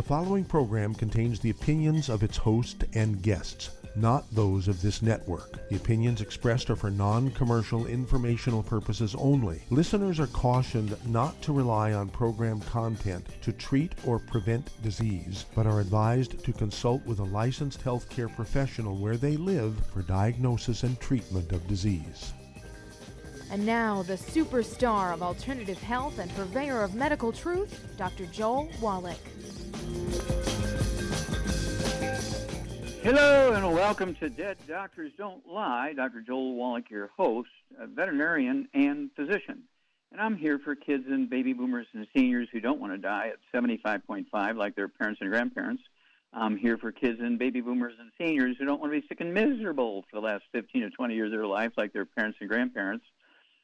following program contains the opinions of its host and guests, not those of this network. The opinions expressed are for non-commercial informational purposes only. Listeners are cautioned not to rely on program content to treat or prevent disease, but are advised to consult with a licensed healthcare professional where they live for diagnosis and treatment of disease. And now, the superstar of alternative health and purveyor of medical truth, Dr. Joel Wallach. Hello and welcome to Dead Doctors Don't Lie. Dr. Joel Wallach, your host, a veterinarian and physician. And I'm here for kids and baby boomers and seniors who don't want to die at 75.5 like their parents and grandparents. I'm here for kids and baby boomers and seniors who don't want to be sick and miserable for the last 15 or 20 years of their life like their parents and grandparents.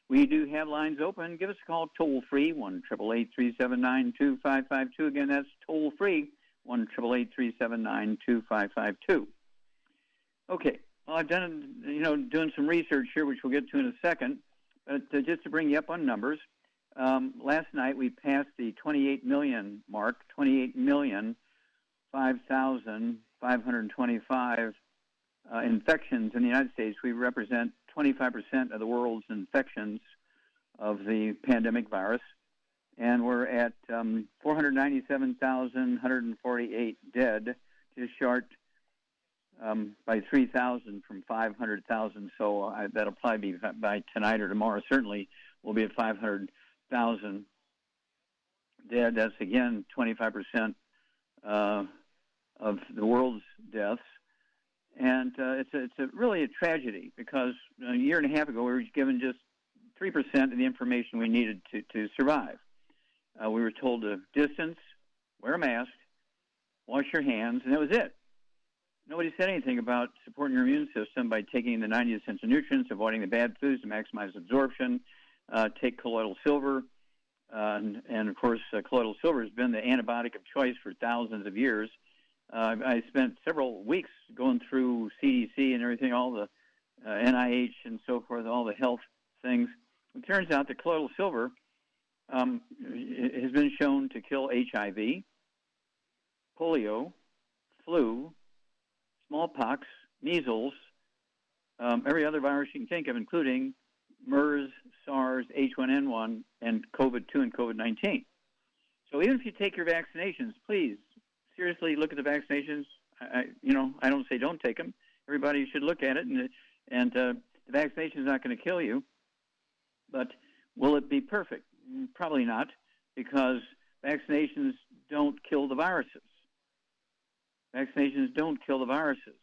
We do have lines open. Give us a call toll-free, 1-888-379-2552. Again, that's toll-free, 1-888-379-2552. Okay, well, I've done, doing some research here, which we'll get to in a second. But just to bring you up on numbers, last night we passed the 28 million mark, 28,005,525 infections in the United States. We represent 25% of the world's infections of the pandemic virus, and we're at 497,148 dead, just short by 3,000 from 500,000. So that'll probably be by tonight or tomorrow. Certainly, we'll be at 500,000 dead. That's again 25% of the world's deaths. And it's really a tragedy because a year and a half ago we were given just 3% of the information we needed to survive. We were told to distance, wear a mask, wash your hands, and that was it. Nobody said anything about supporting your immune system by taking the 90 essential nutrients, avoiding the bad foods to maximize absorption, take colloidal silver. And of course, colloidal silver has been the antibiotic of choice for thousands of years. I spent several weeks going through CDC and everything, all the NIH and so forth, all the health things. It turns out that colloidal silver has been shown to kill HIV, polio, flu, smallpox, measles, every other virus you can think of, including MERS, SARS, H1N1, and COVID-2 and COVID-19. So even if you take your vaccinations, please, seriously look at the vaccinations. I don't say don't take them. Everybody should look at it, and the vaccination is not going to kill you. But will it be perfect? Probably not, because vaccinations don't kill the viruses. Vaccinations don't kill the viruses.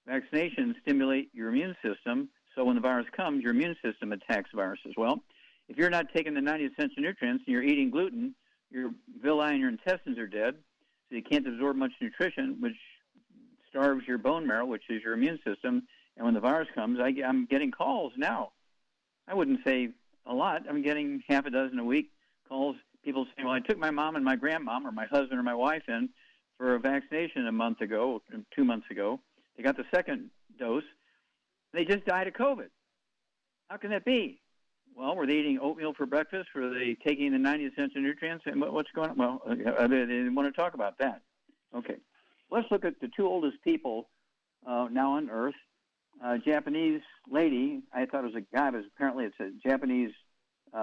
Vaccinations stimulate your immune system, so when the virus comes, your immune system attacks viruses. Well, if you're not taking the 90 essential nutrients and you're eating gluten, your villi and your intestines are dead. So you can't absorb much nutrition, which starves your bone marrow, which is your immune system. And when the virus comes, I'm getting calls now. I wouldn't say a lot. I'm getting half a dozen a week calls. People saying, well, I took my mom and my grandmom or my husband or my wife in for a vaccination a month ago, 2 months ago. They got the second dose. They just died of COVID. How can that be? Well, were they eating oatmeal for breakfast? Were they taking the 90 essential nutrients? And what's going on? Well, they didn't want to talk about that. Okay. Let's look at the two oldest people now on Earth. A Japanese lady, I thought it was a guy, but apparently it's a Japanese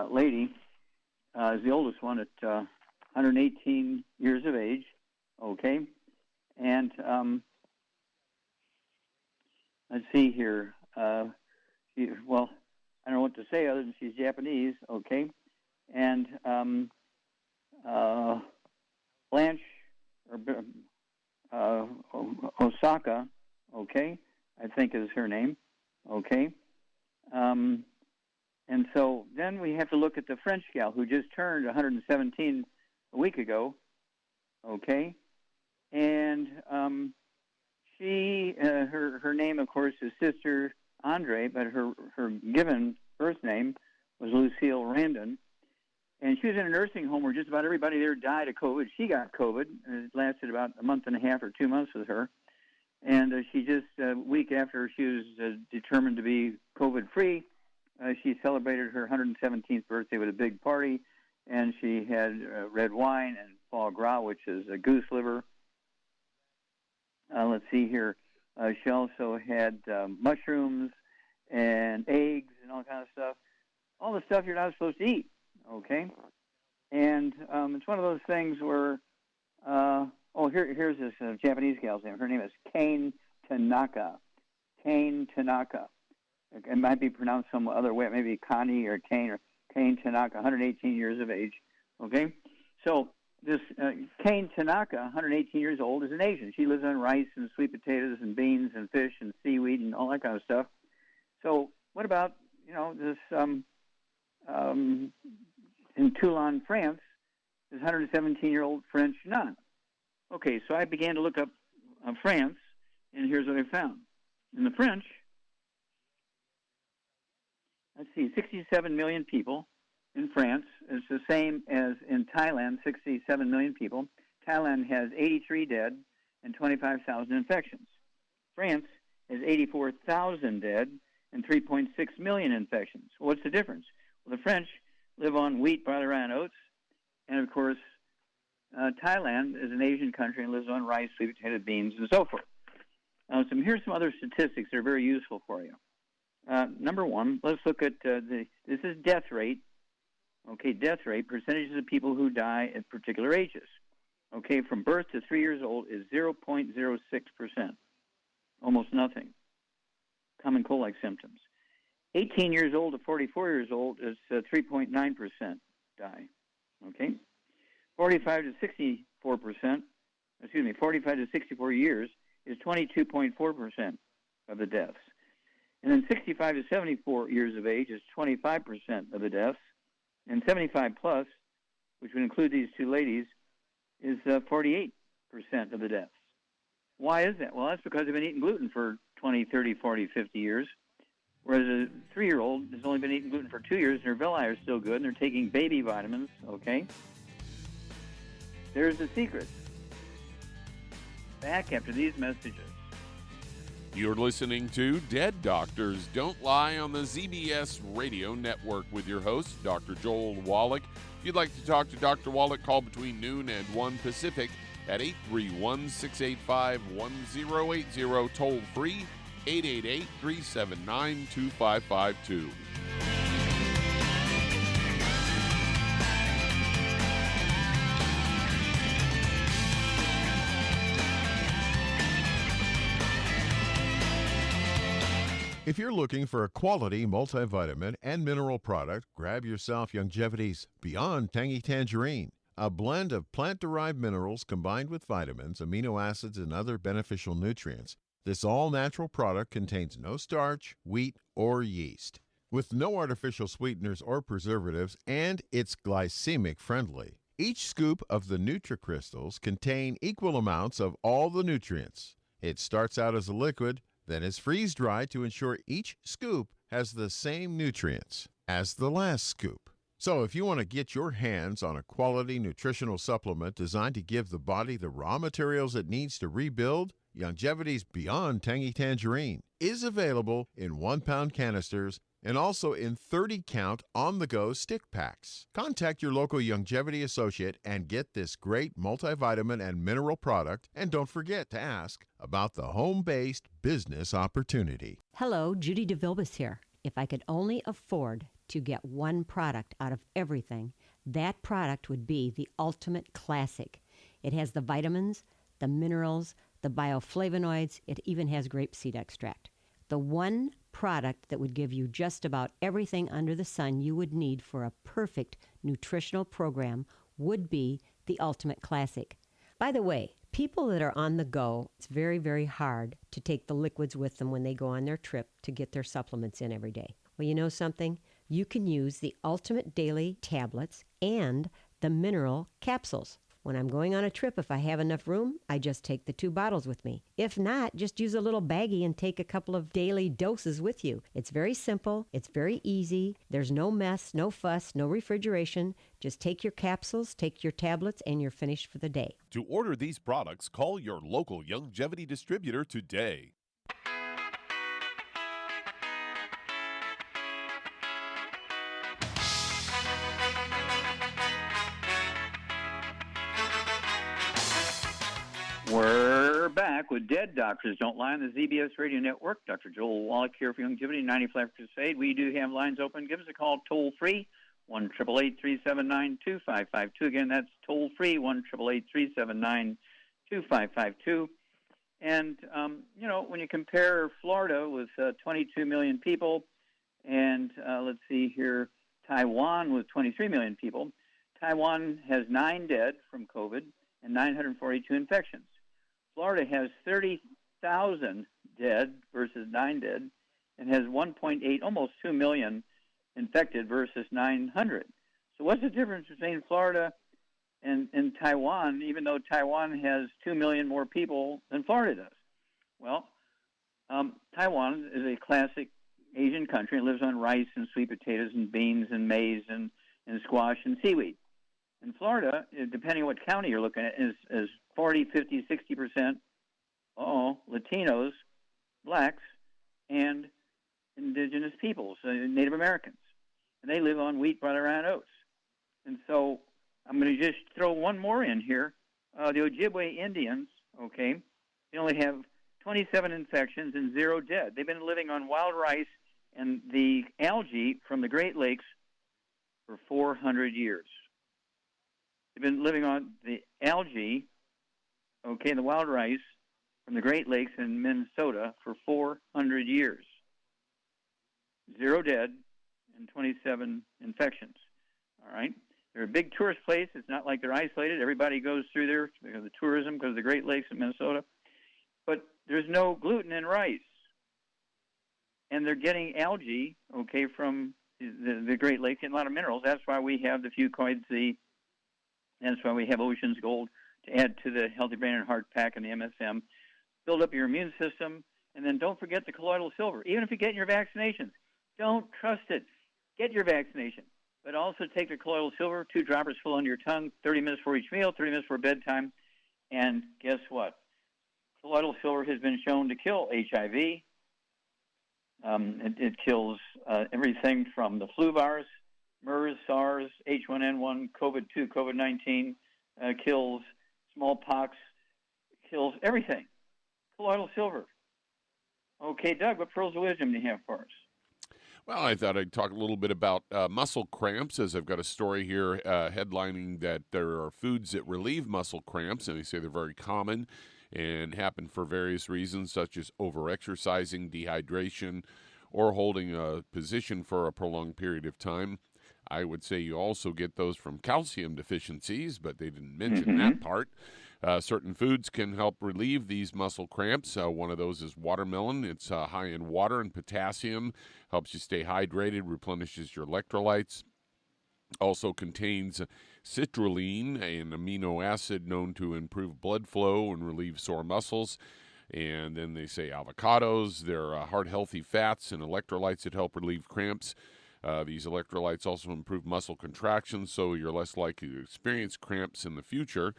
lady, is the oldest one at 118 years of age. Okay. And let's see here. I don't know what to say other than she's Japanese, okay? And Blanche Osaka, okay, I think is her name, okay? And so then we have to look at the French gal who just turned 117 a week ago, okay? And she, her name, of course, is Sister Andre, but her given birth name was Lucille Randon. And she was in a nursing home where just about everybody there died of COVID. She got COVID, and it lasted about a month and a half or 2 months with her. And she just, a week after she was determined to be COVID-free, she celebrated her 117th birthday with a big party, and she had red wine and foie gras, which is a goose liver, let's see here. She also had mushrooms and eggs and all kind of stuff. All the stuff you're not supposed to eat, okay? And it's one of those things where, here's this Japanese gal's name. Her name is Kane Tanaka. Kane Tanaka. It might be pronounced some other way, maybe Kane or Kane Tanaka, 118 years of age, okay? So this Kane Tanaka, 118 years old, is an Asian. She lives on rice and sweet potatoes and beans and fish and seaweed and all that kind of stuff. So what about, this in Toulon, France, this 117-year-old French nun? Okay, so I began to look up France, and here's what I found. In the French, let's see, 67 million people in France. It's the same as in Thailand, 67 million people. Thailand has 83 dead and 25,000 infections. France has 84,000 dead and 3.6 million infections. What's the difference? Well, the French live on wheat, barley, rye, and oats. And, of course, Thailand is an Asian country and lives on rice, sweet potato, beans, and so forth. Here's some other statistics that are very useful for you. Number one, let's look at this is death rate. Okay, death rate, percentages of people who die at particular ages. Okay, from birth to 3 years old is 0.06%, almost nothing. Common cold-like symptoms. 18 years old to 44 years old is 3.9% die. Okay, 45 to 64 years is 22.4% of the deaths. And then 65 to 74 years of age is 25% of the deaths. And 75 plus, which would include these two ladies, is 48% of the deaths. Why is that? Well, that's because they've been eating gluten for 20, 30, 40, 50 years, whereas a 3-year-old has only been eating gluten for 2 years, and their villi are still good, and they're taking baby vitamins, okay? There's the secret. Back after these messages. You're listening to Dead Doctors Don't Lie on the ZBS Radio Network with your host, Dr. Joel Wallach. If you'd like to talk to Dr. Wallach, call between noon and 1 Pacific at 831-685-1080, toll free, 888-379-2552. If you're looking for a quality multivitamin and mineral product, grab yourself Longevity's Beyond Tangy Tangerine, a blend of plant-derived minerals combined with vitamins, amino acids, and other beneficial nutrients. This all-natural product contains no starch, wheat, or yeast, with no artificial sweeteners or preservatives, and it's glycemic friendly. Each scoop of the NutriCrystals contain equal amounts of all the nutrients. It starts out as a liquid, then is freeze-dried to ensure each scoop has the same nutrients as the last scoop. So if you want to get your hands on a quality nutritional supplement designed to give the body the raw materials it needs to rebuild, Longevity's Beyond Tangy Tangerine is available in 1-pound canisters and also in 30-count on-the-go stick packs. Contact your local Longevity associate and get this great multivitamin and mineral product. And don't forget to ask about the home-based business opportunity. Hello, Judy DeVilbus here. If I could only afford to get one product out of everything, that product would be the Ultimate Classic. It has the vitamins, the minerals, the bioflavonoids. It even has grapeseed extract. The one product that would give you just about everything under the sun you would need for a perfect nutritional program would be the Ultimate Classic. By the way, people that are on the go, it's very, very hard to take the liquids with them when they go on their trip to get their supplements in every day. Well, you know something? You can use the Ultimate Daily Tablets and the Mineral Capsules. When I'm going on a trip, if I have enough room, I just take the 2 bottles with me. If not, just use a little baggie and take a couple of daily doses with you. It's very simple. It's very easy. There's no mess, no fuss, no refrigeration. Just take your capsules, take your tablets, and you're finished for the day. To order these products, call your local Longevity distributor today. We're back with Dead Doctors Don't Lie on the ZBS Radio Network. Dr. Joel Wallach here for Longevity 95 Crusade. We do have lines open. Give us a call toll-free, 1-888-379-2552. Again, that's toll-free, 1-888-379-2552. And, when you compare Florida with 22 million people and, let's see here, Taiwan with 23 million people, Taiwan has 9 dead from COVID and 942 infections. Florida has 30,000 dead versus 9 dead and has 1.8, almost 2 million infected versus 900. So what's the difference between Florida and Taiwan, even though Taiwan has 2 million more people than Florida does? Well, Taiwan is a classic Asian country. It lives on rice and sweet potatoes and beans and maize and squash and seaweed. In Florida, depending on what county you're looking at, is 40, 50, 60% Latinos, blacks, and indigenous peoples, Native Americans. And they live on wheat, butter, and oats. And so I'm going to just throw one more in here. The Ojibwe Indians, they only have 27 infections and 0 dead. They've been living on wild rice and the algae from the Great Lakes for 400 years. They've been living on the algae, the wild rice from the Great Lakes in Minnesota for 400 years. 0 dead and 27 infections. All right? They're a big tourist place. It's not like they're isolated. Everybody goes through there because of the tourism, because of the Great Lakes in Minnesota. But there's no gluten in rice. And they're getting algae, from the Great Lakes, and a lot of minerals. That's why we have the Fucoid Sea. That's why we have Ocean's Gold to add to the Healthy Brain and Heart Pack and the MSM. Build up your immune system, and then don't forget the colloidal silver. Even if you get your vaccinations, don't trust it. Get your vaccination, but also take the colloidal silver, 2 droppers full under your tongue, 30 minutes for each meal, 30 minutes for bedtime. And guess what? Colloidal silver has been shown to kill HIV. It kills everything from the flu virus, MERS, SARS, H1N1, COVID-2, COVID-19, kills smallpox, kills everything. Colloidal silver. Okay, Doug, what pearls of wisdom do you have for us? Well, I thought I'd talk a little bit about muscle cramps, as I've got a story here headlining that there are foods that relieve muscle cramps, and they say they're very common and happen for various reasons, such as overexercising, dehydration, or holding a position for a prolonged period of time. I would say you also get those from calcium deficiencies, but they didn't mention that part. Certain foods can help relieve these muscle cramps. One of those is watermelon. It's high in water and potassium, helps you stay hydrated, replenishes your electrolytes. Also contains citrulline, an amino acid known to improve blood flow and relieve sore muscles. And then they say avocados. They're heart-healthy fats and electrolytes that help relieve cramps. These electrolytes also improve muscle contractions, so you're less likely to experience cramps in the future.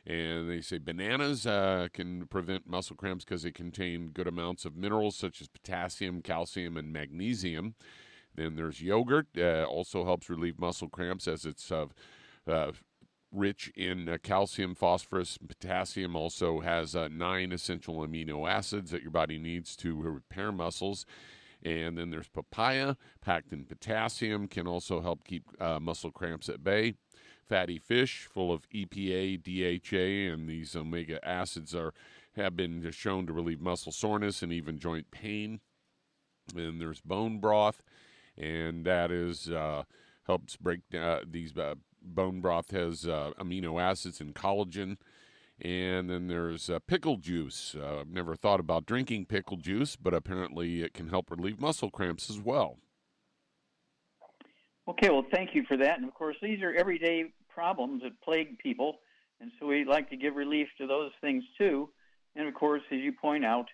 And they say bananas can prevent muscle cramps because they contain good amounts of minerals such as potassium, calcium, and magnesium. Then there's yogurt, also helps relieve muscle cramps as it's rich in calcium, phosphorus, and potassium. Also has 9 essential amino acids that your body needs to repair muscles. And then there's papaya, packed in potassium, can also help keep muscle cramps at bay. Fatty fish, full of EPA, DHA, and these omega acids have been shown to relieve muscle soreness and even joint pain. Then there's bone broth, and that is helps break these. Bone broth has amino acids and collagen. And then there's pickle juice. I've never thought about drinking pickle juice, but apparently it can help relieve muscle cramps as well. Okay, well, thank you for that. And, of course, these are everyday problems that plague people, and so we'd like to give relief to those things, too. And, of course, as you point out,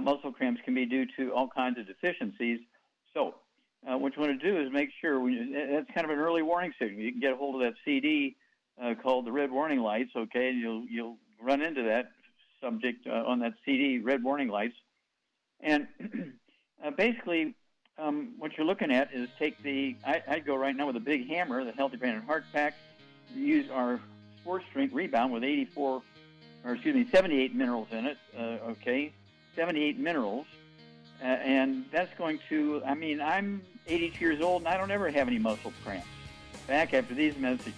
muscle cramps can be due to all kinds of deficiencies. So what you want to do is make sure, that's kind of an early warning signal. You can get a hold of that CD called the Red Warning Lights, okay, and you'll run into that subject on that CD, Red Warning Lights. And basically, what you're looking at is take I'd go right now with a big hammer, the Healthy Brain and Heart Pack, use our sports drink Rebound with 84 78 minerals in it, 78 minerals. And that's going to, I'm 82 years old, and I don't ever have any muscle cramps. Back after these messages.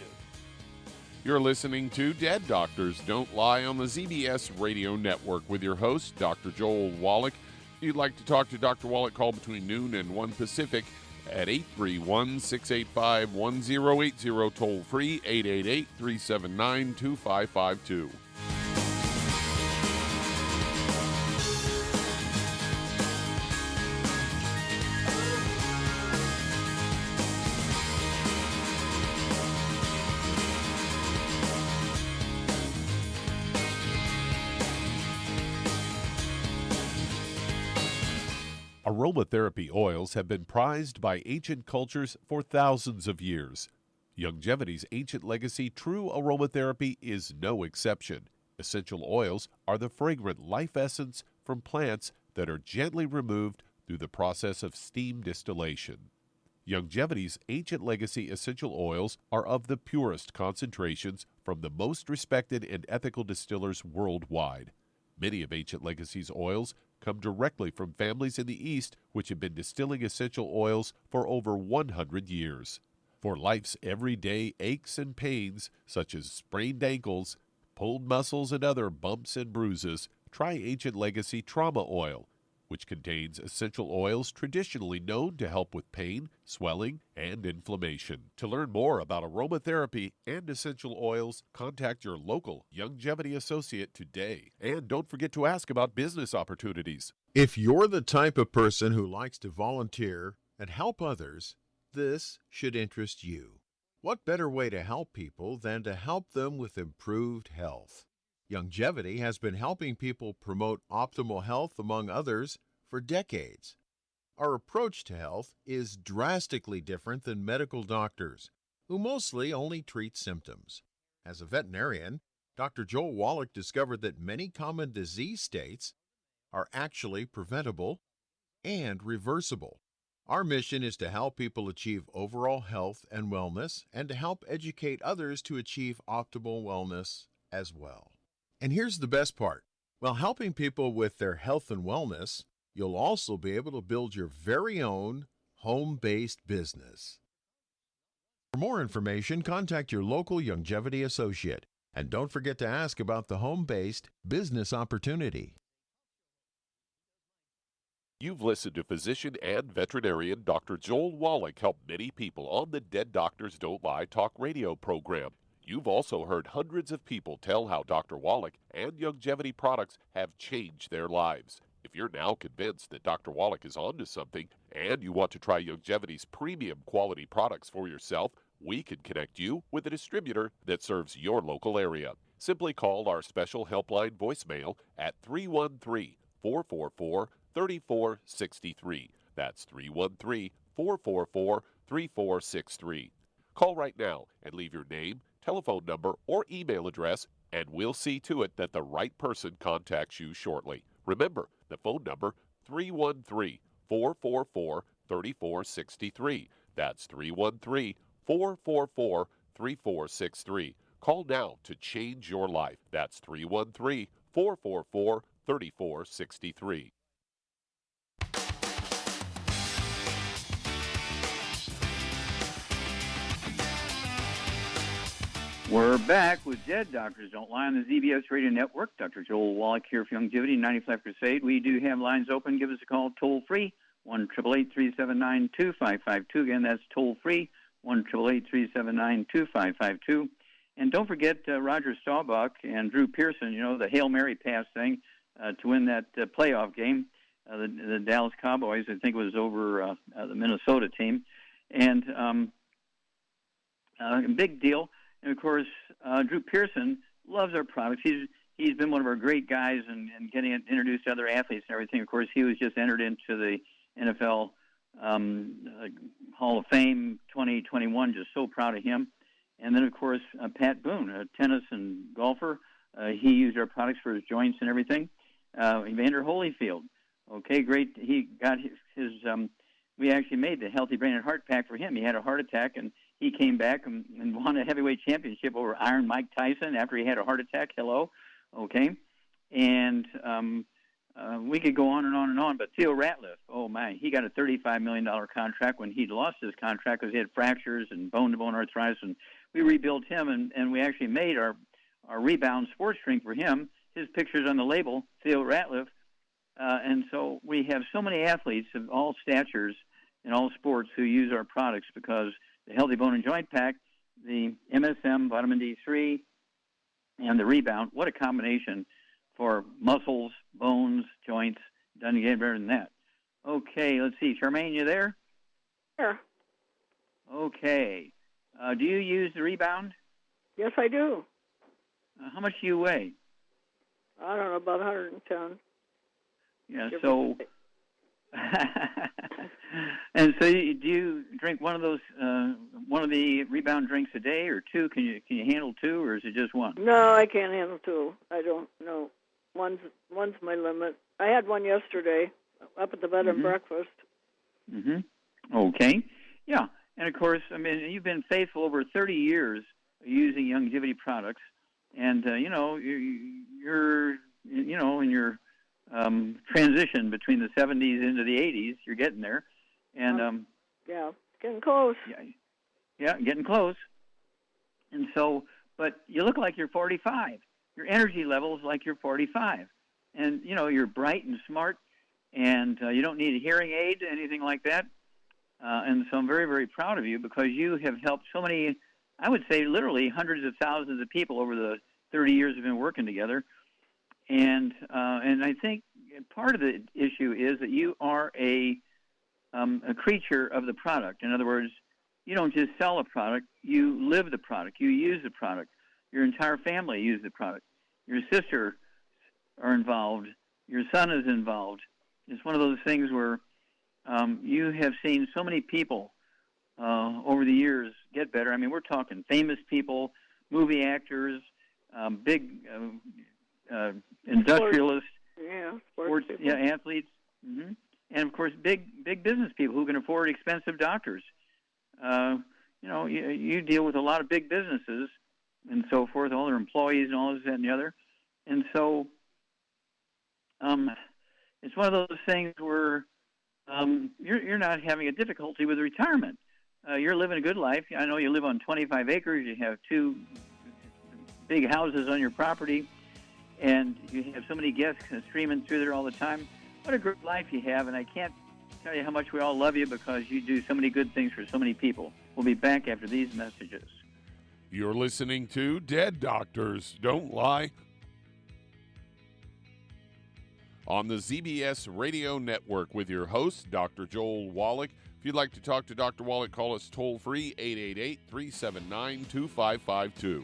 You're listening to Dead Doctors Don't Lie on the ZBS Radio Network with your host, Dr. Joel Wallach. If you'd like to talk to Dr. Wallach, call between noon and 1 Pacific at 831-685-1080, toll free 888-379-2552. Aromatherapy oils have been prized by ancient cultures for thousands of years. Longevity's ancient legacy, true aromatherapy, is no exception. Essential oils are the fragrant life essence from plants that are gently removed through the process of steam distillation. Longevity's ancient legacy essential oils are of the purest concentrations from the most respected and ethical distillers worldwide. Many of Ancient Legacy's oils come directly from families in the East which have been distilling essential oils for over 100 years. For life's everyday aches and pains, such as sprained ankles, pulled muscles, and other bumps and bruises, try Ancient Legacy Trauma Oil, which contains essential oils traditionally known to help with pain, swelling, and inflammation. To learn more about aromatherapy and essential oils, contact your local Longevity associate today. And don't forget to ask about business opportunities. If you're the type of person who likes to volunteer and help others, this should interest you. What better way to help people than to help them with improved health? Longevity has been helping people promote optimal health among others for decades. Our approach to health is drastically different than medical doctors, who mostly only treat symptoms. As a veterinarian, Dr. Joel Wallach discovered that many common disease states are actually preventable and reversible. Our mission is to help people achieve overall health and wellness, and to help educate others to achieve optimal wellness as well. And here's the best part. While helping people with their health and wellness, you'll also be able to build your very own home-based business. For more information, contact your local Longevity associate. And don't forget to ask about the home-based business opportunity. You've listened to physician and veterinarian Dr. Joel Wallach help many people on the Dead Doctors Don't Lie talk radio program. You've also heard hundreds of people tell how Dr. Wallach and Longevity products have changed their lives. If you're now convinced that Dr. Wallach is onto something and you want to try Longevity's premium quality products for yourself, we can connect you with a distributor that serves your local area. Simply call our special helpline voicemail at 313-444-3463. That's 313-444-3463. Call right now and leave your name, telephone number, or email address, and we'll see to it that the right person contacts you shortly. Remember, the phone number, 313-444-3463. That's 313-444-3463. Call now to change your life. That's 313-444-3463. We're back with Dead Doctors Don't Lie on the ZBS Radio Network. Dr. Joel Wallach here for Longevity 95 Crusade. We do have lines open. Give us a call toll-free, 1-888-379-2552. Again, that's toll-free, 1-888-379-2552. And don't forget Roger Staubach and Drew Pearson, the Hail Mary pass thing to win that playoff game. The Dallas Cowboys, I think it was over the Minnesota team. And a big deal. And, of course, Drew Pearson loves our products. He's been one of our great guys and getting introduced to other athletes and everything. Of course, he was just entered into the NFL Hall of Fame 2021. Just so proud of him. And then, of course, Pat Boone, a tennis and golfer. He used our products for his joints and everything. Evander Holyfield. Okay, great. He got his we actually made the Healthy Brain and Heart Pack for him. He had a heart attack, and he came back and won a heavyweight championship over Iron Mike Tyson after he had a heart attack. Hello. Okay, and we could go on and on and on, but Theo Ratliff, oh my, he got a $35 million contract when he lost his contract because he had fractures and bone-to-bone arthritis, and we rebuilt him, and we actually made our Rebound sports drink for him. His picture's on the label, Theo Ratliff, and so we have so many athletes of all statures in all sports who use our products because the Healthy Bone and Joint Pack, the MSM, vitamin D3, and the Rebound, what a combination for muscles, bones, joints. Doesn't get better than that. Okay, let's see. Charmaine, you there? Sure. Okay. Do you use the Rebound? Yes, I do. How much do you weigh? I don't know, about 110. Yeah, so... And so, do you drink one of those, one of the Rebound drinks a day, or two? Can you handle two, or is it just one? No, I can't handle two. I don't know. One's my limit. I had one yesterday up at the bed and breakfast. Okay, yeah, and of course, I mean, you've been faithful over 30 years using longevity products, and you're in your transition between the 70s into the 80s. You're getting there. And yeah, getting close. Yeah, getting close. And so, but you look like you're 45. Your energy level is like you're 45. And, you're bright and smart, and you don't need a hearing aid, anything like that. And so I'm very, very proud of you because you have helped so many, I would say literally hundreds of thousands of people over the 30 years we've been working together. And I think part of the issue is that you are a creature of the product. In other words, you don't just sell a product, you live the product, you use the product. Your entire family uses the product. Your sister are involved. Your son is involved. It's one of those things where you have seen so many people over the years get better. I mean, we're talking famous people, movie actors, big industrialists, sports athletes, and of course, big business people who can afford expensive doctors. You deal with a lot of big businesses and so forth, all their employees and all this, that, and the other. And so it's one of those things where you're not having a difficulty with retirement. You're living a good life. I know you live on 25 acres. You have 2 big houses on your property, and you have so many guests streaming through there all the time. What a great life you have, and I can't tell you how much we all love you because you do so many good things for so many people. We'll be back after these messages. You're listening to Dead Doctors Don't Lie on the ZBS Radio Network with your host, Dr. Joel Wallach. If you'd like to talk to Dr. Wallach, call us toll-free, 888-379-2552.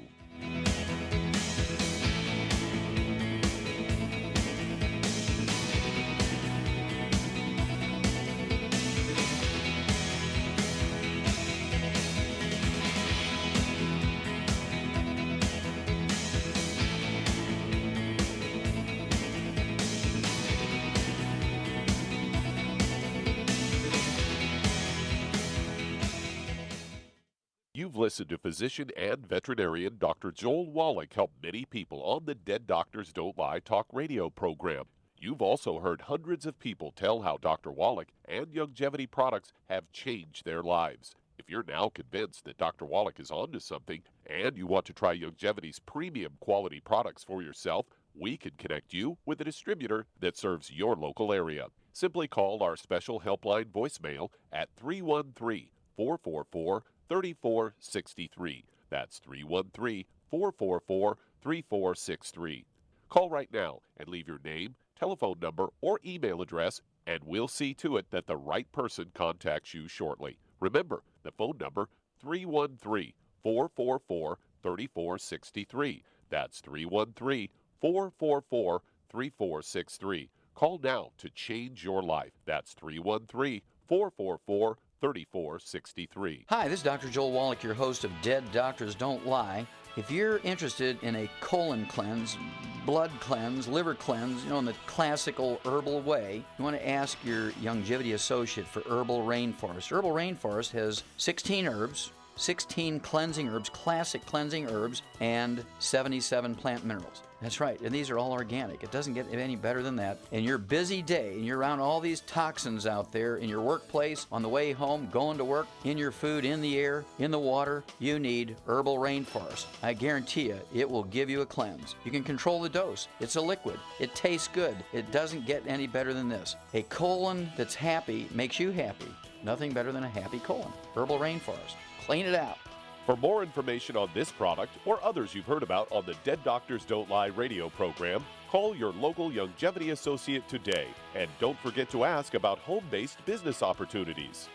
You've listened to physician and veterinarian Dr. Joel Wallach help many people on the Dead Doctors Don't Lie talk radio program. You've also heard hundreds of people tell how Dr. Wallach and longevity products have changed their lives. If you're now convinced that Dr. Wallach is onto something and you want to try longevity's premium quality products for yourself, we can connect you with a distributor that serves your local area. Simply call our special helpline voicemail at 313-444-3463. That's 313-444-3463. Call right now and leave your name, telephone number, or email address, and we'll see to it that the right person contacts you shortly. Remember, the phone number, 313-444-3463. That's 313-444-3463. Call now to change your life. That's 313-444-3463. Hi, this is Dr. Joel Wallach, your host of Dead Doctors Don't Lie. If you're interested in a colon cleanse, blood cleanse, liver cleanse, in the classical herbal way, you want to ask your longevity associate for Herbal Rainforest. Herbal Rainforest has 16 herbs, 16 cleansing herbs, classic cleansing herbs, and 77 plant minerals. That's right, and these are all organic. It doesn't get any better than that. In your busy day, and you're around all these toxins out there in your workplace, on the way home, going to work, in your food, in the air, in the water, you need Herbal Rainforest. I guarantee you, it will give you a cleanse. You can control the dose. It's a liquid. It tastes good. It doesn't get any better than this. A colon that's happy makes you happy. Nothing better than a happy colon. Herbal Rainforest. Clean it out. For more information on this product or others you've heard about on the Dead Doctors Don't Lie radio program, call your local longevity associate today. And don't forget to ask about home-based business opportunities.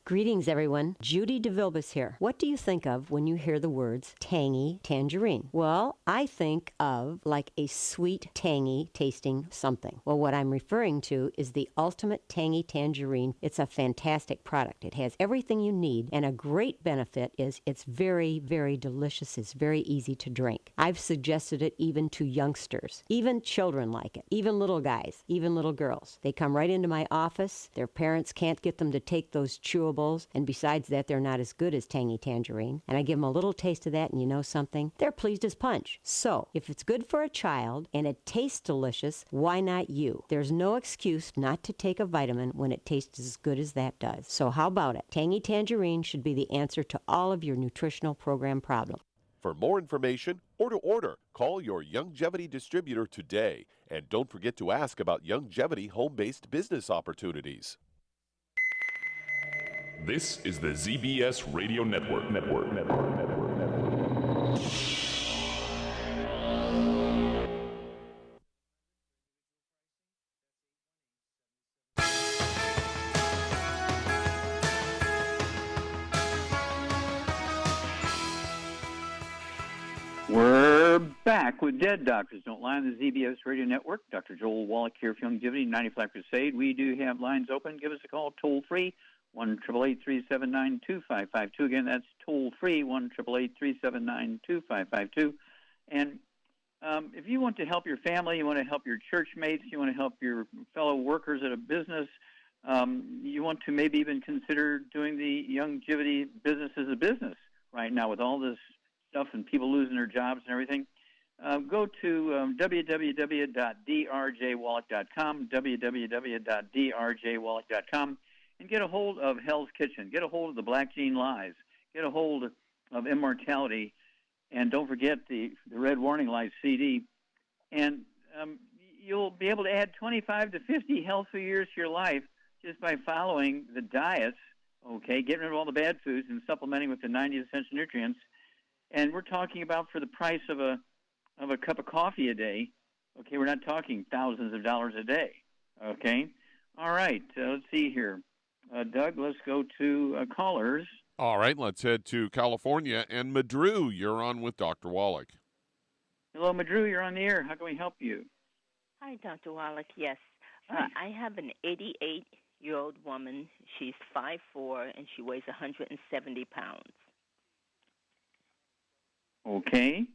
Greetings, everyone. Judy DeVilbus here. What do you think of when you hear the words tangy tangerine? Well, I think of like a sweet, tangy tasting something. Well, what I'm referring to is the Ultimate Tangy Tangerine. It's a fantastic product. It has everything you need, and a great benefit is it's very, very delicious. It's very easy to drink. I've suggested it even to youngsters. Even children like it. Even little guys. Even little girls. They come right into my office. Their parents can't get them to take those chewables, and besides that, they're not as good as Tangy Tangerine. And I give them a little taste of that, and you know something? They're pleased as punch. So, if it's good for a child and it tastes delicious, why not you? There's no excuse not to take a vitamin when it tastes as good as that does. So how about it? Tangy Tangerine should be the answer to all of your nutritional program problems. For more information or to order, call your longevity distributor today. And don't forget to ask about longevity home-based business opportunities. This is the ZBS Radio Network. We're back with Dead Doctors Don't Lie on the ZBS Radio Network. Dr. Joel Wallach here for Longevity 95 Crusade. We do have lines open. Give us a call toll-free, 1-888-379-2552. Again, that's toll-free, 1-888-379-2552. And if you want to help your family, you want to help your church mates, you want to help your fellow workers at a business, you want to maybe even consider doing the longevity business as a business right now with all this stuff and people losing their jobs and everything, go to www.drjwallach.com, www.drjwallach.com, and get a hold of Hell's Kitchen. Get a hold of the Black Gene Lies. Get a hold of Immortality. And don't forget the Red Warning Lights CD. And you'll be able to add 25 to 50 healthy years to your life just by following the diets, okay, getting rid of all the bad foods and supplementing with the 90 essential nutrients. And we're talking about for the price of a cup of coffee a day. Okay, we're not talking thousands of dollars a day. Okay? All right, let's see here. Doug, let's go to callers. All right, let's head to California. And Madru, you're on with Dr. Wallach. Hello, Madru, you're on the air. How can we help you? Hi, Dr. Wallach. Yes. I have an 88-year-old woman. She's 5'4", and she weighs 170 pounds. Okay.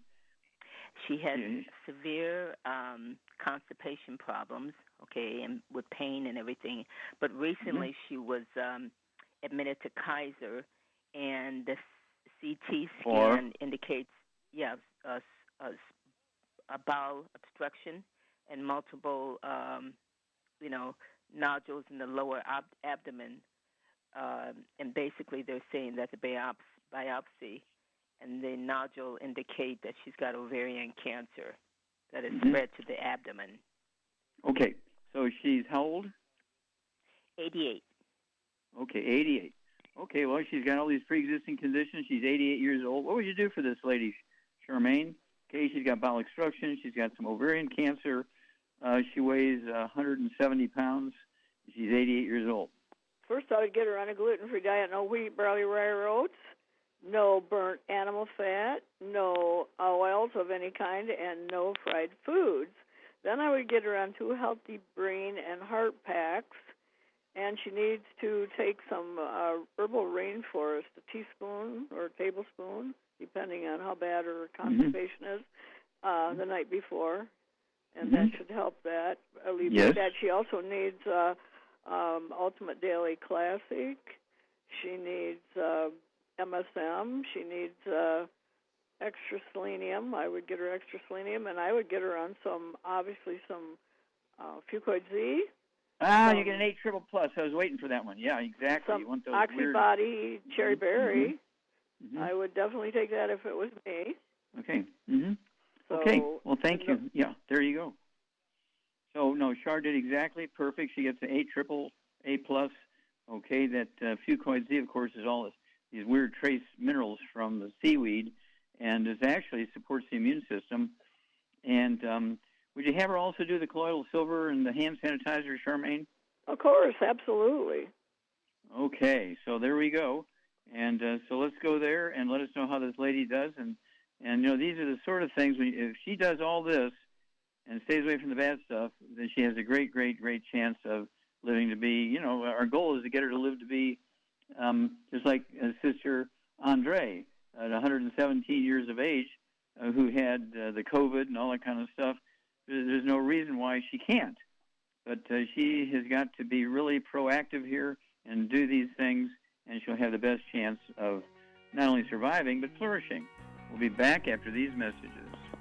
She has severe constipation problems, okay, and with pain and everything. But recently she was admitted to Kaiser, and the CT scan indicates, a bowel obstruction and multiple, nodules in the lower abdomen. And basically they're saying that the biopsy and the nodule indicate that she's got ovarian cancer that has spread to the abdomen. Okay, so she's how old? 88. Okay, 88. Okay, well, she's got all these pre-existing conditions. She's 88 years old. What would you do for this lady, Charmaine? Okay, she's got bowel obstruction. She's got some ovarian cancer. She weighs 170 pounds. She's 88 years old. First, I would get her on a gluten-free diet, no wheat, barley, rye, or oats, no burnt animal fat, no oils of any kind, and no fried foods. Then I would get her on 2 healthy brain and heart packs, and she needs to take some herbal rainforest, a teaspoon or a tablespoon, depending on how bad her constipation is, the night before, and that should help that, alleviate that. She also needs Ultimate Daily Classic. She needs MSM. She needs extra selenium. I would get her extra selenium, and I would get her on some Fucoid Z. You get an 8 triple plus. I was waiting for that one. Yeah, exactly. You want those Oxybody Cherry Berry. I would definitely take that if it was me. Okay. So, okay. Well, thank you. Yeah, there you go. So, no, Char did exactly perfect. She gets an 8 triple A plus. Okay, that Fucoid Z, of course, is all these weird trace minerals from the seaweed, and it actually supports the immune system. And would you have her also do the colloidal silver and the hand sanitizer, Charmaine? Of course, absolutely. Okay, so there we go. And so let's go there and let us know how this lady does. And these are the sort of things, if she does all this and stays away from the bad stuff, then she has a great, great, great chance of living to be, our goal is to get her to live to be just like Sister Andre at 117 years of age, who had the COVID and all that kind of stuff. There's no reason why she can't. But she has got to be really proactive here and do these things, and she'll have the best chance of not only surviving, but flourishing. We'll be back after these messages.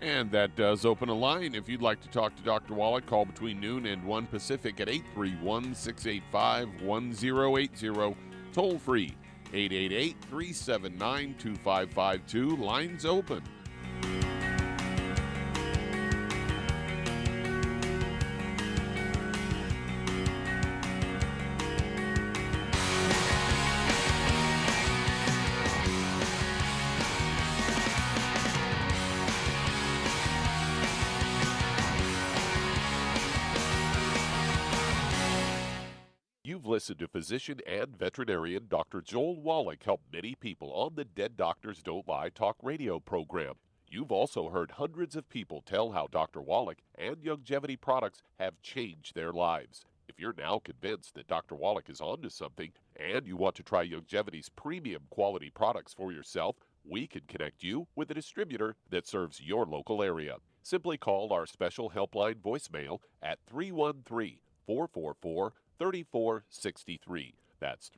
And that does open a line. If you'd like to talk to Dr. Wallach, call between noon and 1 Pacific at 831-685-1080. Toll free, 888-379-2552. Lines open. You've listened to physician and veterinarian Dr. Joel Wallach help many people on the Dead Doctors Don't Lie talk radio program. You've also heard hundreds of people tell how Dr. Wallach and Youngevity products have changed their lives. If you're now convinced that Dr. Wallach is onto something and you want to try Youngevity's premium quality products for yourself, we can connect you with a distributor that serves your local area. Simply call our special helpline voicemail at 313-444-3463. That's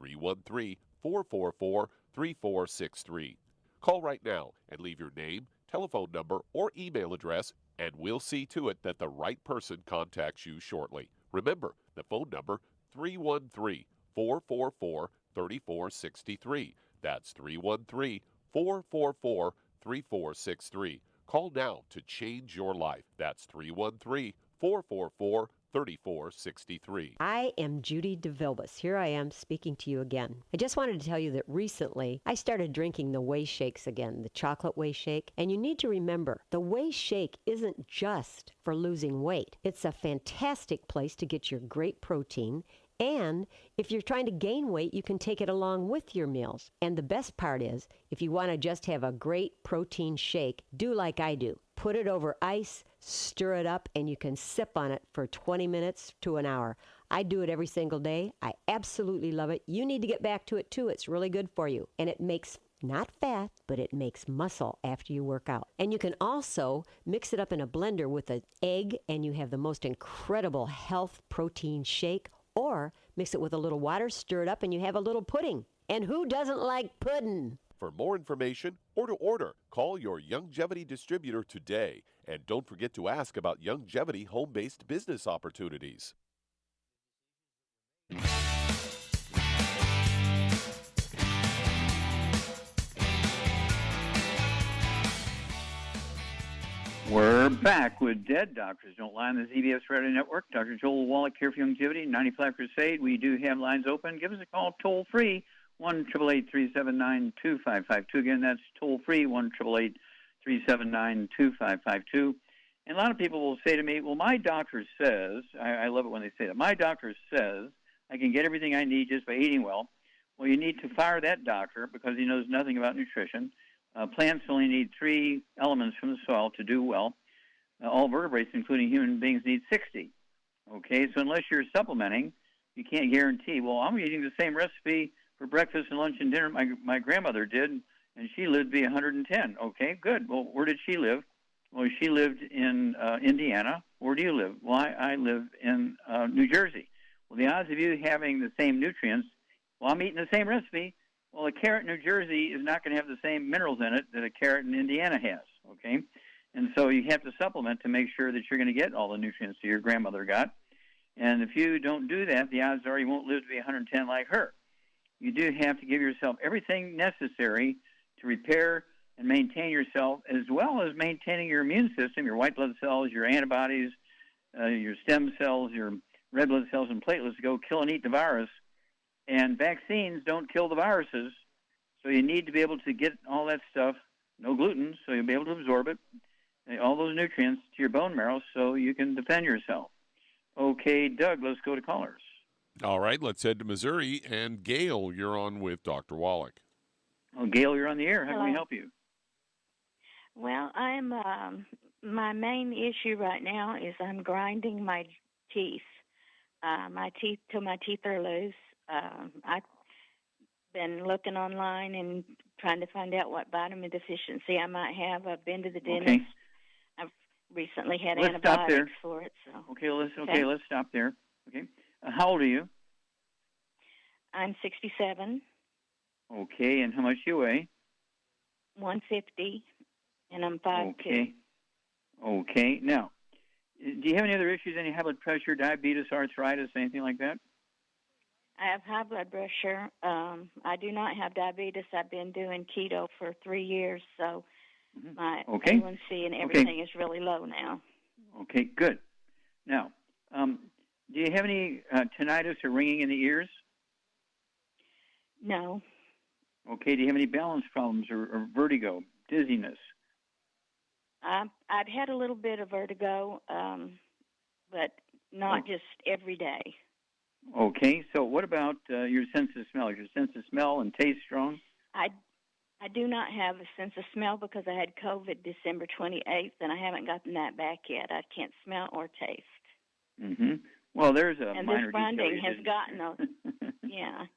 313-444-3463. Call right now and leave your name, telephone number, or email address, and we'll see to it that the right person contacts you shortly. Remember, the phone number, 313-444-3463. That's 313-444-3463. Call now to change your life. That's 313-444-3463. 3463. I am Judy DeVilbus. Here I am speaking to you again. I just wanted to tell you that recently I started drinking the Whey Shakes again, the chocolate Whey Shake. And you need to remember, the Whey Shake isn't just for losing weight. It's a fantastic place to get your great protein. And if you're trying to gain weight, you can take it along with your meals. And the best part is, if you want to just have a great protein shake, do like I do. Put it over ice, stir it up, and you can sip on it for 20 minutes to an hour. I do it every single day. I absolutely love it. You need to get back to it too. It's really good for you. And it makes not fat, but it makes muscle after you work out. And you can also mix it up in a blender with an egg, and you have the most incredible health protein shake. Or mix it with a little water, stir it up, and you have a little pudding. And who doesn't like pudding? For more information or to order, call your Youngevity distributor today. And don't forget to ask about Youngevity home-based business opportunities. We're back with Dead Doctors Don't Lie on the ZBS Radio Network. Dr. Joel Wallach here for Youngevity, 95 Crusade. We do have lines open. Give us a call toll-free, 1-888-379-2552. Again, that's toll-free, 1-888-379-2552. And a lot of people will say to me, well, my doctor says, I love it when they say that, my doctor says I can get everything I need just by eating well. Well, you need to fire that doctor because he knows nothing about nutrition. Plants only need 3 elements from the soil to do well. All vertebrates, including human beings, need 60. Okay, so unless you're supplementing, you can't guarantee, well, I'm eating the same recipe for breakfast and lunch and dinner my grandmother did, and she lived to be 110. Okay, good. Well, where did she live? Well, she lived in Indiana. Where do you live? Well, I live in New Jersey. Well, the odds of you having the same nutrients, well, I'm eating the same recipe, Well, a carrot in New Jersey is not going to have the same minerals in it that a carrot in Indiana has, okay? And so you have to supplement to make sure that you're going to get all the nutrients that your grandmother got. And if you don't do that, the odds are you won't live to be 110 like her. You do have to give yourself everything necessary to repair and maintain yourself, as well as maintaining your immune system, your white blood cells, your antibodies, your stem cells, your red blood cells, and platelets to go kill and eat the virus. And vaccines don't kill the viruses, so you need to be able to get all that stuff, no gluten, so you'll be able to absorb it, all those nutrients to your bone marrow so you can defend yourself. Okay, Doug, let's go to callers. All right, let's head to Missouri. And Gail, you're on with Dr. Wallach. Oh, Gail, you're on the air. How Hello. can we help you? Well, my main issue right now is I'm grinding my teeth. My teeth are loose. I've been looking online and trying to find out what vitamin deficiency I might have. I've been to the dentist. Okay. I've recently had Let's stop there. antibiotics for it. So. Okay, let's stop there. Okay. How old are you? I'm 67. Okay, and how much do you weigh? 150, and I'm 5'2". Okay. Now, do you have any other issues, any high blood pressure, diabetes, arthritis, anything like that? I have high blood pressure. I do not have diabetes. I've been doing keto for 3 years, so my A1C and everything is really low now. Okay, good. Now, do you have any tinnitus or ringing in the ears? No. Okay, do you have any balance problems or vertigo, dizziness? I've had a little bit of vertigo, but not just every day. Okay, so what about your sense of smell? Is your sense of smell and taste strong? I do not have a sense of smell because I had COVID December 28th, and I haven't gotten that back yet. I can't smell or taste. Mm-hmm. Well, there's a and minor this grinding detail has gotten yeah.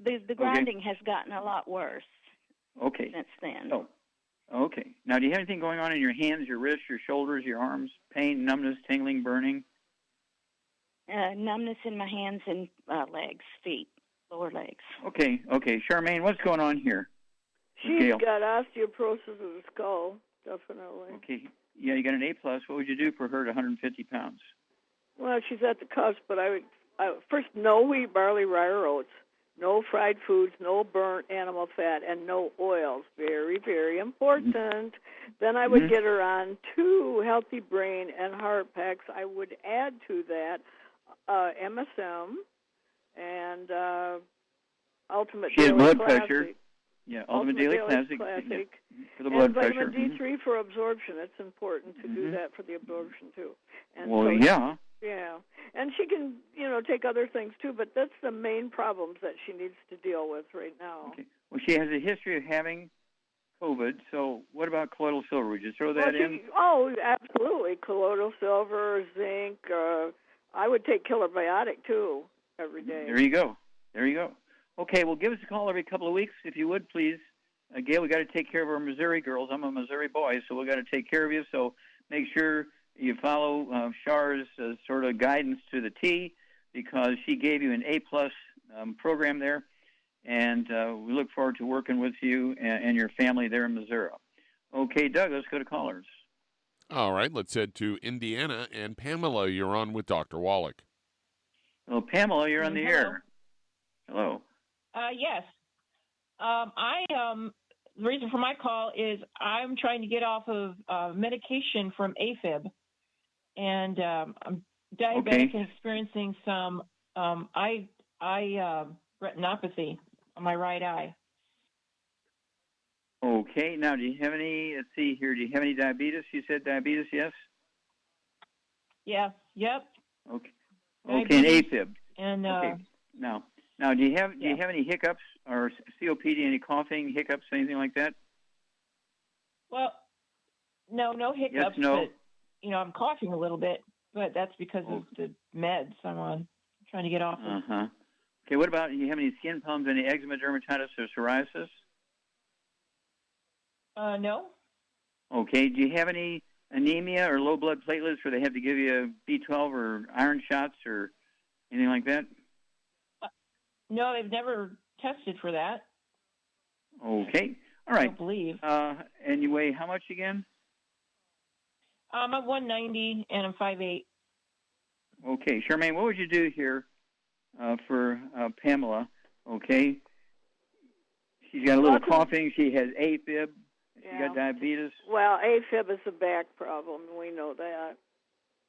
The grinding has gotten a lot worse. Okay. Since then. Oh, okay. Now, do you have anything going on in your hands, your wrists, your shoulders, your arms? Pain, numbness, tingling, burning? Numbness in my hands and legs, feet, lower legs. Okay. Charmaine, what's going on here? She's got osteoporosis of the skull, definitely. Okay. Yeah, you got an A+. What would you do for her at 150 pounds? Well, she's at the cusp, but I would first, no wheat, barley, rye, or oats. No fried foods, no burnt animal fat, and no oils. Very, very important. Then I would get her on 2 healthy brain and heart packs. I would add to that MSM and Ultimate she has Daily blood Classic. Pressure. Yeah, Ultimate Daily Classic. Yeah, for the blood and pressure. vitamin D3 for absorption. It's important to do that for the absorption, too. And well, so yeah. Yeah, and she can, take other things too, but that's the main problems that she needs to deal with right now. Okay. Well, she has a history of having COVID, so what about colloidal silver? Would you throw that in? Oh, absolutely. Colloidal silver, zinc. I would take Killer Biotic, too, every day. There you go. Okay, well, give us a call every couple of weeks, if you would, please. Gail, we got to take care of our Missouri girls. I'm a Missouri boy, so we got to take care of you, so make sure you follow Char's sort of guidance to the T, because she gave you an A+ program there, and we look forward to working with you and your family there in Missouri. Okay, Doug, let's go to callers. All right, let's head to Indiana. And Pamela, you're on with Dr. Wallach. Well, Pamela, you're on the air. Hello. Yes. The reason for my call is I'm trying to get off of medication from AFib. And I'm diabetic and experiencing some retinopathy on my right eye. Okay. Now, do you have any, let's see here, do you have any diabetes? You said diabetes, yes? Yeah. Yep. Okay. Diabetes. Okay, and AFib. And okay. Now, do you have any hiccups or COPD, any coughing, hiccups, anything like that? Well, no hiccups. Yes, no. But, I'm coughing a little bit, but that's because of the meds I'm on. I'm trying to get off of. Uh-huh. Okay, what about, do you have any skin problems, any eczema, dermatitis, or psoriasis? No. Okay, do you have any anemia or low blood platelets where they have to give you B12 or iron shots or anything like that? No, they've never tested for that. Okay. All right. I don't believe. And you weigh how much again? I'm 190 and I'm 5'8". Okay, Charmaine, what would you do here for Pamela? Okay. She's got a little coughing. She has AFib. She got diabetes. Well, AFib is a back problem. We know that.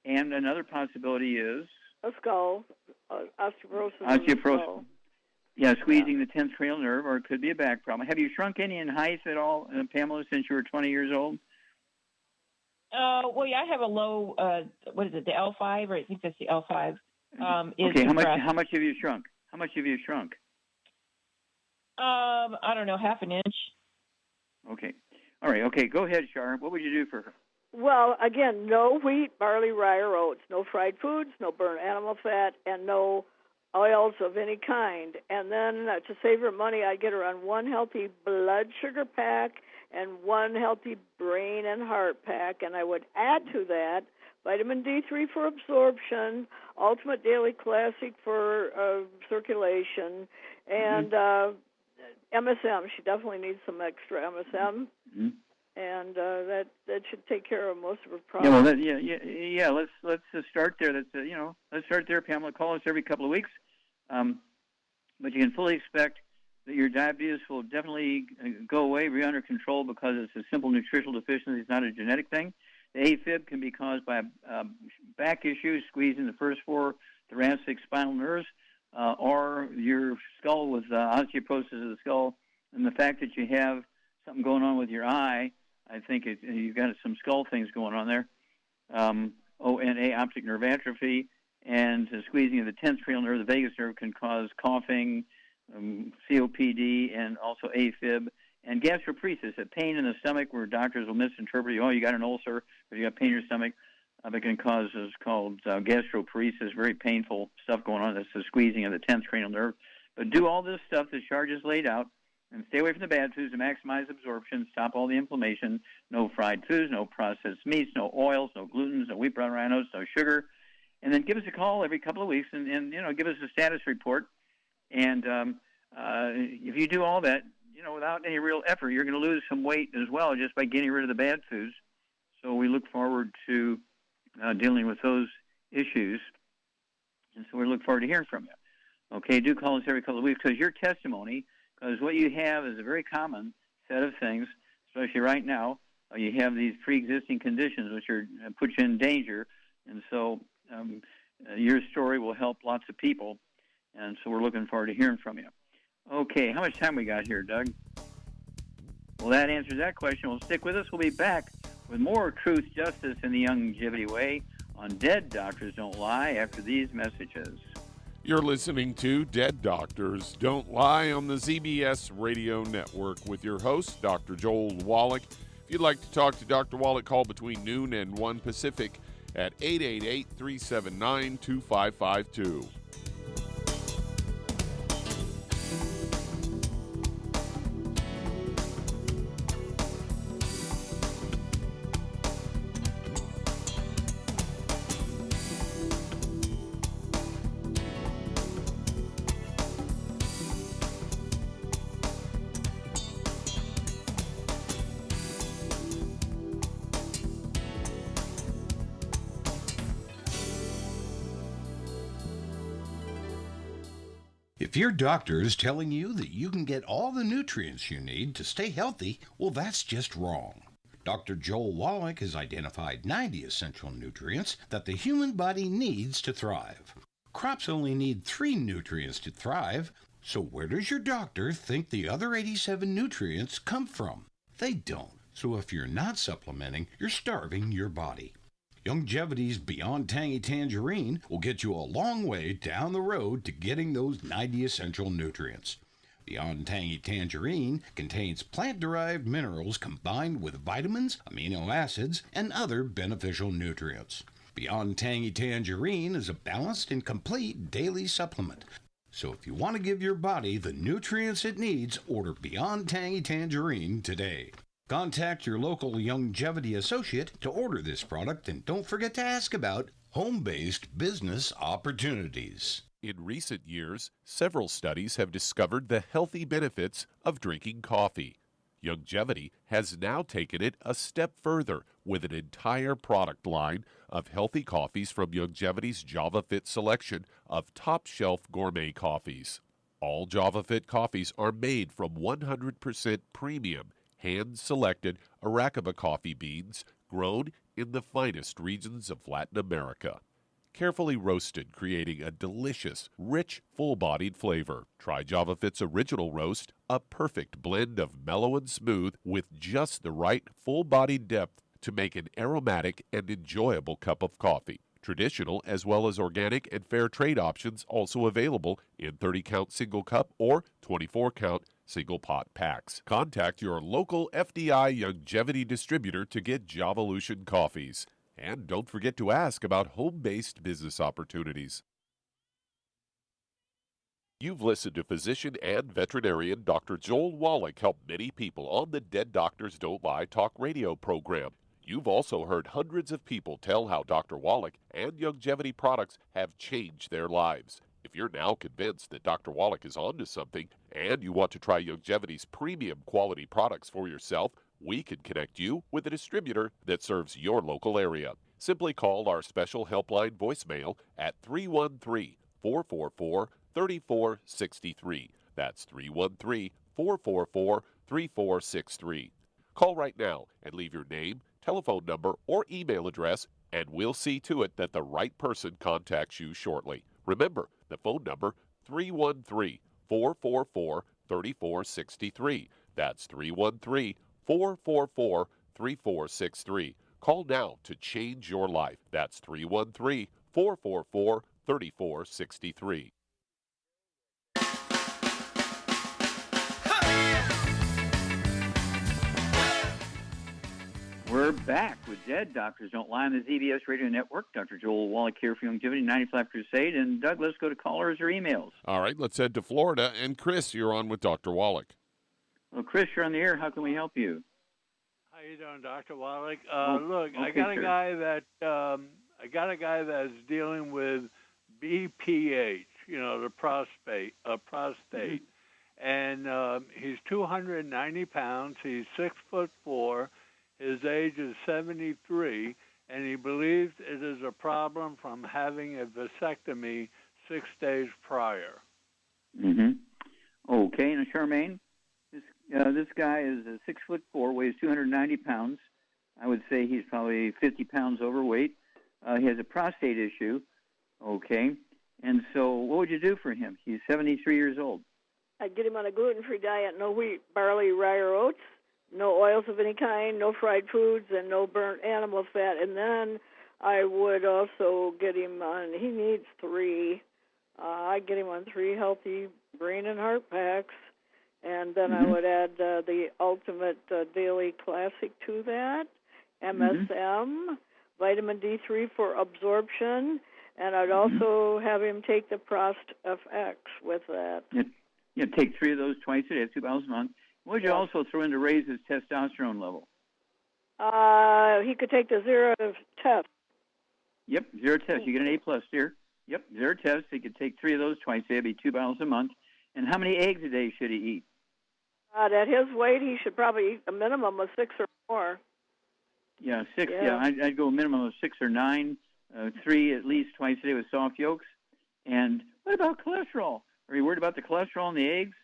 And another possibility is? A skull, osteoporosis. Osteoporosis. Yeah, squeezing the 10th cranial nerve, or it could be a back problem. Have you shrunk any in height at all, Pamela, since you were 20 years old? Well, yeah, I have a low, what is it, the L5, or I think that's the L5. Okay, how much have you shrunk? How much have you shrunk? I don't know, half an inch. Okay. All right, okay, go ahead, Char. What would you do for her? Well, again, no wheat, barley, rye, or oats, no fried foods, no burnt animal fat, and no oils of any kind. And then to save her money, I'd get her on one healthy blood sugar pack and one healthy brain and heart pack, and I would add to that vitamin D3 for absorption, Ultimate Daily Classic for circulation, and MSM. She definitely needs some extra MSM. Mm-hmm. And that should take care of most of her problems. Yeah. Well, let's start there. Let's start there. Pamela, call us every couple of weeks. But you can fully expect that your diabetes will definitely go away, be under control, because it's a simple nutritional deficiency. It's not a genetic thing. The AFib can be caused by back issues, squeezing the first four thoracic spinal nerves, or your skull with osteoporosis of the skull, and the fact that you have something going on with your eye. I think you've got some skull things going on there. ONA, optic nerve atrophy, and squeezing of the 10th cranial nerve, the vagus nerve, can cause coughing, COPD, and also AFib, and gastroparesis, a pain in the stomach where doctors will misinterpret, you got an ulcer, or you got pain in your stomach. It can cause what's called gastroparesis, very painful stuff going on. That's the squeezing of the 10th cranial nerve. But do all this stuff that Char just laid out, and stay away from the bad foods to maximize absorption, stop all the inflammation, no fried foods, no processed meats, no oils, no glutens, no wheat, brown rhinos, no sugar. And then give us a call every couple of weeks and give us a status report. And if you do all that, without any real effort, you're going to lose some weight as well just by getting rid of the bad foods. So we look forward to dealing with those issues. And so we look forward to hearing from you. Okay, do call us every couple of weeks, because your testimony, because what you have is a very common set of things, especially right now. You have these pre-existing conditions which put you in danger, and so your story will help lots of people, and so we're looking forward to hearing from you. Okay, how much time we got here, Doug? Well, that answers that question. Well, stick with us. We'll be back with more Truth, Justice, and the Longevity Way on Dead Doctors Don't Lie after these messages. You're listening to Dead Doctors Don't Lie on the ZBS Radio Network with your host, Dr. Joel Wallach. If you'd like to talk to Dr. Wallach, call between noon and 1 Pacific at 888-379-2552. If your doctor is telling you that you can get all the nutrients you need to stay healthy, well, that's just wrong. Dr. Joel Wallach has identified 90 essential nutrients that the human body needs to thrive. Crops only need 3 nutrients to thrive, so where does your doctor think the other 87 nutrients come from? They don't. So if you're not supplementing, you're starving your body. Longevity's Beyond Tangy Tangerine will get you a long way down the road to getting those 90 essential nutrients. Beyond Tangy Tangerine contains plant-derived minerals combined with vitamins, amino acids, and other beneficial nutrients. Beyond Tangy Tangerine is a balanced and complete daily supplement. So if you want to give your body the nutrients it needs, order Beyond Tangy Tangerine today. Contact your local Longevity associate to order this product, and don't forget to ask about home-based business opportunities. In recent years, several studies have discovered the healthy benefits of drinking coffee. Longevity has now taken it a step further with an entire product line of healthy coffees from Longevity's JavaFit selection of top-shelf gourmet coffees. All JavaFit coffees are made from 100% premium, hand-selected Arabica coffee beans grown in the finest regions of Latin America. Carefully roasted, creating a delicious, rich, full-bodied flavor. Try JavaFit's original roast, a perfect blend of mellow and smooth with just the right full-bodied depth to make an aromatic and enjoyable cup of coffee. Traditional as well as organic and fair trade options also available in 30-count single cup or 24-count single pot packs. Contact your local FDI Longevity distributor to get Javalution coffees. And don't forget to ask about home-based business opportunities. You've listened to physician and veterinarian Dr. Joel Wallach help many people on the Dead Doctors Don't Lie talk radio program. You've also heard hundreds of people tell how Dr. Wallach and Longevity products have changed their lives. If you're now convinced that Dr. Wallach is onto something and you want to try Longevity's premium quality products for yourself, we can connect you with a distributor that serves your local area. Simply call our special helpline voicemail at 313-444-3463. That's 313-444-3463. Call right now and leave your name, telephone number, or email address, and we'll see to it that the right person contacts you shortly. Remember, the phone number, 313-444-3463. That's 313-444-3463. Call now to change your life. That's 313-444-3463. We're back with Dead Doctors Don't Lie on the ZBS Radio Network. Dr. Joel Wallach here for Longevity 95 Crusade. And Doug, let's go to callers or emails. All right, let's head to Florida. And Chris, you're on with Dr. Wallach. Well, Chris, you're on the air. How can we help you? How you doing, Dr. Wallach? Okay, I got a guy that's dealing with BPH, the prostate, and he's 290 pounds. He's 6'4". His age is 73, and he believes it is a problem from having a vasectomy 6 days prior. Mm-hmm. Okay, and Charmaine, this guy is 6'4", weighs 290 pounds. I would say he's probably 50 pounds overweight. He has a prostate issue. Okay, and so what would you do for him? He's 73 years old. I'd get him on a gluten-free diet, no wheat, barley, rye, or oats. No oils of any kind, no fried foods, and no burnt animal fat. And then I would also get him on, he needs 3. I'd get him on 3 healthy brain and heart packs. And then I would add the Ultimate Daily Classic to that, MSM, vitamin D3 for absorption. And I'd also have him take the Prost FX with that. Yeah, take 3 of those twice a day, 2 bottles a month. What would you also throw in to raise his testosterone level? He could take the zero test. Yep, zero test. You get an A+ here. Yep, zero test. He could take 3 of those twice a day. That'd be 2 bottles a month. And how many eggs a day should he eat? At his weight, he should probably eat a minimum of 6 or more. Yeah, 6. Yeah, I'd go a minimum of 6 or 9. 3 at least twice a day with soft yolks. And what about cholesterol? Are you worried about the cholesterol in the eggs?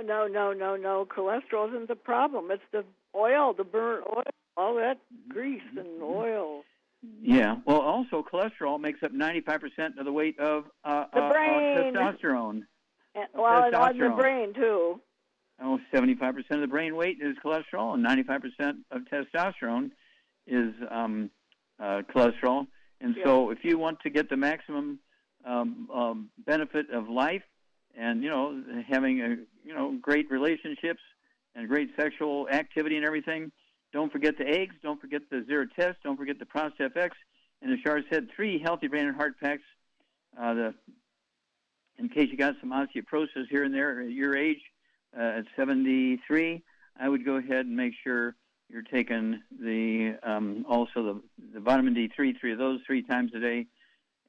No. Cholesterol isn't the problem. It's the oil, the burnt oil, all that grease and oil. Yeah. Well, also cholesterol makes up 95% of the weight of the brain. Testosterone. And on the brain too. 75% of the brain weight is cholesterol, and 95% of testosterone is cholesterol. And so, if you want to get the maximum benefit of life, and having great relationships and great sexual activity and everything, don't forget the eggs, don't forget the zero test, don't forget the Prost FX, and as Shar said, 3 healthy brain and heart packs. In case you got some osteoporosis here and there at your age, at 73, I would go ahead and make sure you're taking the also the vitamin D3, 3 of those 3 times a day,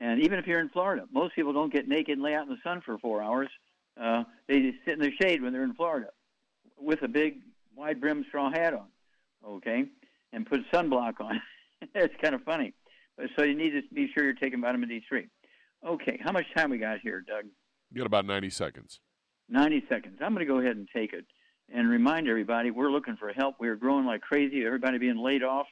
And even if you're in Florida, most people don't get naked and lay out in the sun for 4 hours. They just sit in the shade when they're in Florida with a big wide-brimmed straw hat on, okay, and put sunblock on. It's kind of funny. So you need to be sure you're taking vitamin D3. Okay, how much time we got here, Doug? You got about 90 seconds. 90 seconds. I'm going to go ahead and take it and remind everybody we're looking for help. We're growing like crazy. Everybody being laid off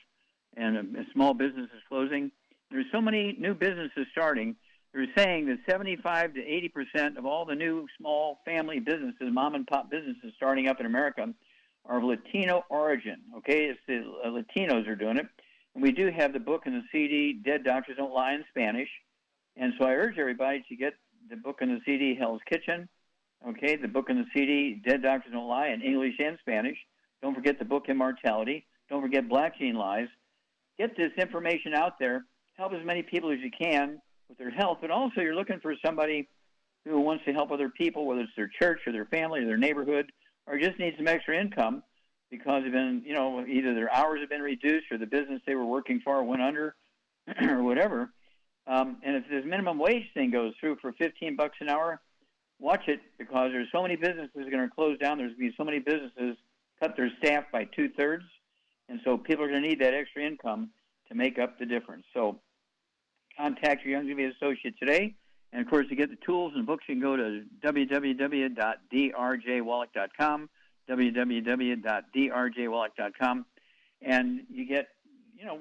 and small businesses closing. There's so many new businesses starting. They're saying that 75 to 80% of all the new small family businesses, mom and pop businesses starting up in America, are of Latino origin. Okay, it's the Latinos are doing it. And we do have the book and the CD, Dead Doctors Don't Lie in Spanish. And so I urge everybody to get the book and the CD, Hell's Kitchen. Okay, the book and the CD, Dead Doctors Don't Lie in English and Spanish. Don't forget the book, Immortality. Don't forget Black Gene Lies. Get this information out there. Help as many people as you can with their health. But also you're looking for somebody who wants to help other people, whether it's their church or their family or their neighborhood, or just needs some extra income because they've been, either their hours have been reduced or the business they were working for went under or whatever. And if this minimum wage thing goes through for $15 an hour, watch it, because there's so many businesses going to close down. There's going to be so many businesses cut their staff by 2/3. And so people are going to need that extra income to make up the difference. So contact your Youngevity associate today. And, of course, to get the tools and books, you can go to www.drjwallach.com, www.drjwallach.com, and you get,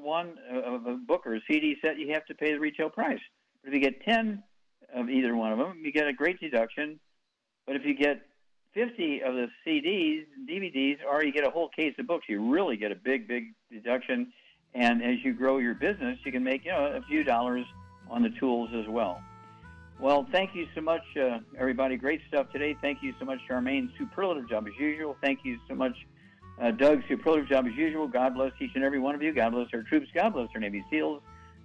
one of a book or a CD set, you have to pay the retail price. But if you get 10 of either one of them, you get a great deduction. But if you get 50 of the CDs, DVDs, or you get a whole case of books, you really get a big, big deduction. And as you grow your business, you can make, a few dollars on the tools as well. Well, thank you so much, everybody. Great stuff today. Thank you so much, Charmaine. Superlative job as usual. Thank you so much, Doug. Superlative job as usual. God bless each and every one of you. God bless our troops. God bless our Navy SEALs.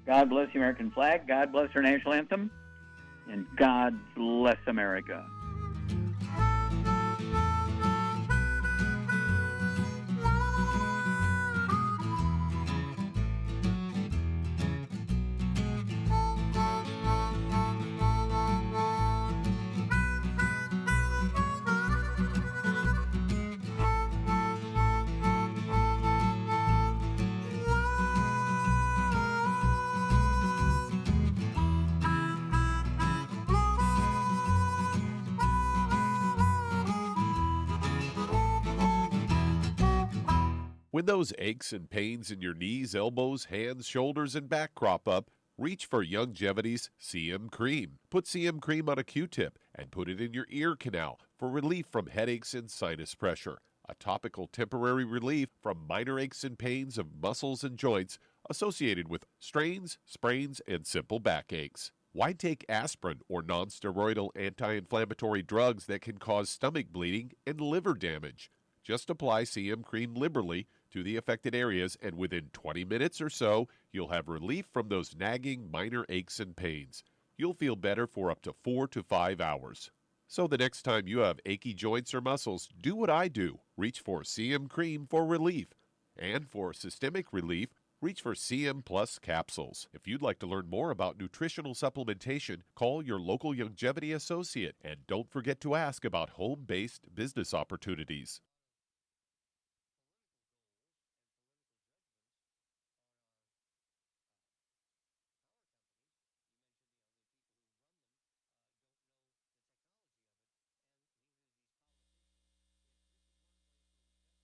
God bless the American flag. God bless our national anthem. And God bless America. When those aches and pains in your knees, elbows, hands, shoulders, and back crop up, reach for Youngevity's CM Cream. Put CM Cream on a Q-tip and put it in your ear canal for relief from headaches and sinus pressure. A topical temporary relief from minor aches and pains of muscles and joints associated with strains, sprains, and simple backaches. Why take aspirin or non-steroidal anti-inflammatory drugs that can cause stomach bleeding and liver damage? Just apply CM Cream liberally to the affected areas, and within 20 minutes or so, you'll have relief from those nagging minor aches and pains. You'll feel better for up to 4 to 5 hours. So the next time you have achy joints or muscles, do what I do. Reach for CM Cream for relief. And for systemic relief, reach for CM Plus capsules. If you'd like to learn more about nutritional supplementation, call your local Youngevity associate. And don't forget to ask about home-based business opportunities.